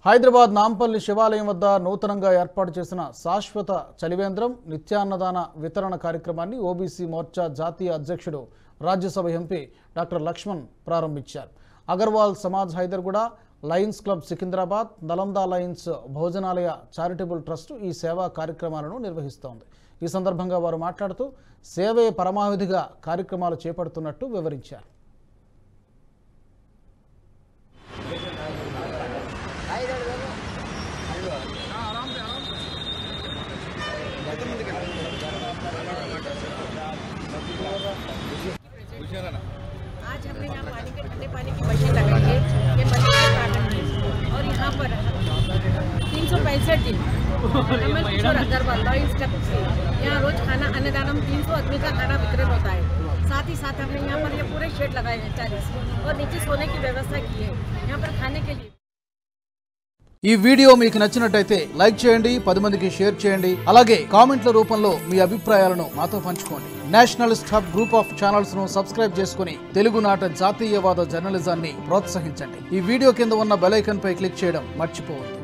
హైదరాబాద్ నాంపల్లి శివాలయం వద్ద నూతనంగా ఏర్పాటు చేసిన శాశ్వత చలివేంద్రం నిత్యాన్నదాన వితరణ కార్యక్రమాన్ని ఓబీసీ మోర్చా జాతీయ అధ్యక్షుడు రాజ్యసభ ఎంపీ డాక్టర్ లక్ష్మణ్ ప్రారంభించారు. Agarwal Samaj Hyderguda, Lions Club Secunderabad, Nalanda Lions Bhojanalaya charitable trust ఈ సేవా కార్యక్రమాలను నిర్వహిస్తోంది. ఈ సందర్భంగా వారు మాట్లాడుతూ సేవే పరమావధిగా కార్యక్రమాలు చేపడుతున్నట్టు వివరించారు. आज हमने यहाँ पानी के ठंडे पानी की मशीन लगाई है, ये मशीन के कारण है। और यहाँ पर 365 दिन अमन किशोर अग्रवाल लॉयंस क्लब से यहाँ रोज खाना अन्नदानम 300 आदमी का खाना वितरण होता है। साथ ही साथ हमने यहाँ पर ये पूरे शेड लगाए हैं 40 और नीचे सोने की व्यवस्था की है यहाँ पर खाने के लिए। ఈ వీడియో మీకు నచ్చినట్టయితే లైక్ చేయండి, 10 మందికి షేర్ చేయండి. అలాగే కామెంట్ల రూపంలో మీ అభిప్రాయాలను మాతో పంచుకోండి. Nationalist hub group of channels ను సబ్స్క్రైబ్ చేసుకుని తెలుగునాట జాతీయవాద జర్నలిజాన్ని ప్రోత్సహించండి. ఈ వీడియో కింద ఉన్న బెల్ ఐకాన్ పై క్లిక్ చేయడం మర్చిపోవద్దు.